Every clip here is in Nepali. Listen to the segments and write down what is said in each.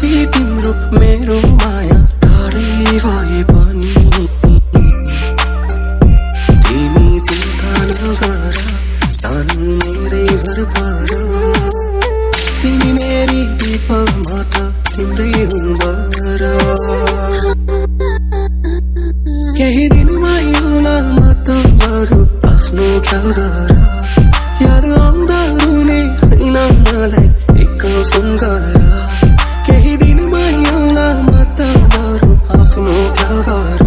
है तिम्रो मेरो माया टाढै भए पनि तिमी चिन्ता नगर सानो मेरै घर पर तिमी मेरी विपलमा त तिम्रै हुँबर केही दिनमा आउला म त बरु आफ्नो ख्याल गर याद आउँदा रुने हैन मलाई एकल फोन गर केही दिनमा आउला म त बरु आफ्नो ख्याल गर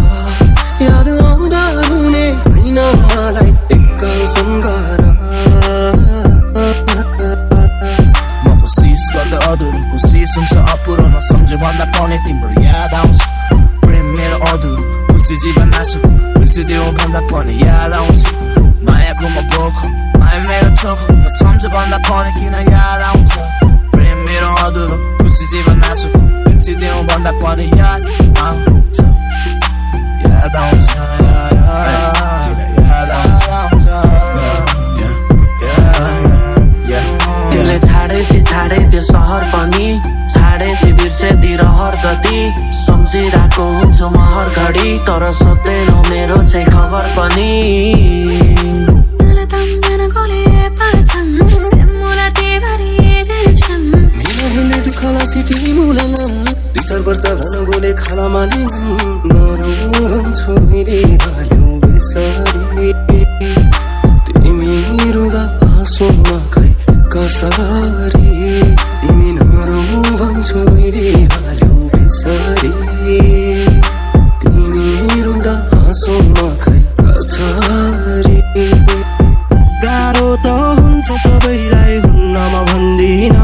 याद आउँदा रुने हैन मलाई एकल फोन गर म कोसिस गर्दा अधुरो कोसिस हुन्छ अपुरो नसम्झे भन्दा पनि तिम्रो याद आउँछ प्रेम मेरो अधुरो खुसी जीवन नासु बिर्सिदेऊ भन्दा पनि याद आउँछ मायाको म बोखो माया मेरो चोखो नसम्झे भन्दा पनि किन याद आउँछ प्रेम मेरो अधुरो खुसी जीवन नासु बिर्सिदेऊ भन्दा पनि याद आउँछ याद आउँछ याद आउँछ तिमीले छाडेपछि छाडे त्यो सहर पनि छाडेपछि बिर्से ती रहर जति सम्झिरहेको हुन्छु म हर घडी तर सोध्दैनौ मेरो चाहिँ खबर पनि चार वर्ष भन गोले खाला मालिङ नरौ छोरीले हाल्यौ बेसरी तिमी रुँदा हाँसो नखाइ कसरी तिमी नरौ छोरीले हाल्यौ बेसरी तिमी रुँदा हाँसो नखाइ कसरी गाह्रो त हुन्छ सबैलाई हुन्न म भन्दिन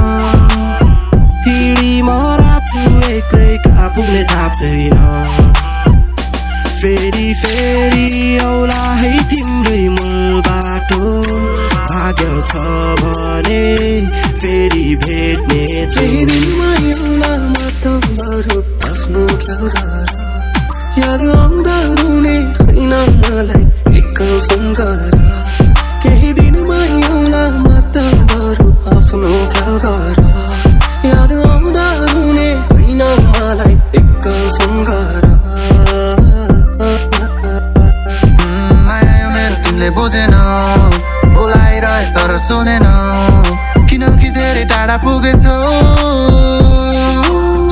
एक्लै पुग्ने थाहा छैन फेरि औला है तिम्रै मूल बाटो भाग्य छ भने फेरि भेट्ने दिनमा औला म त बरु आफ्नो ख्याल गर याद आउँदा रुने हैन मलाई एकल फोन गर केही दिनमा औला म त बरु आफ्नो ख्याल गर याद आउँदा रुने हैन मलाई एकल फोन गर माया मेरो तिमीले बुझेन बोलाइरहे तर सुनेन किनकि धेरै टाढा पुगेछौ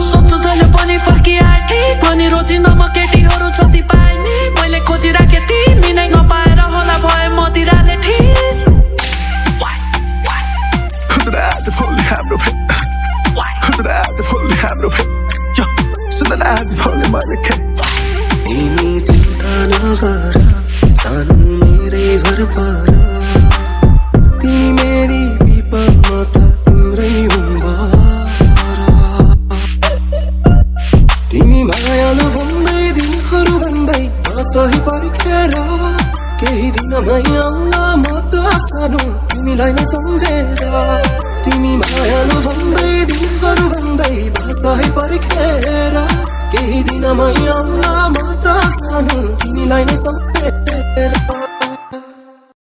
सोध्छु जहिले पनि फर्किआए पनि रोजिन म केटीहरू जति पाए नि मैले खोजिराखे तिमी नै नपाएर होला भए मदिराले ठिस तिमी चिन्ता नगर सानो मेरै घर पर तिमी मेरी विपलमा त तिम्रै हुँबर तिमी मायालु भन्दै दिनहरू भन्दै सही पर्खेर केही दिनमै आउला म त सानो तिमीलाई नै सम्झेर तिमी मायालु भन्दै दिनहरू भन्दै सही पर्खेर केही दिनमै आउला म त सानो तिमीलाई नै सम्झेर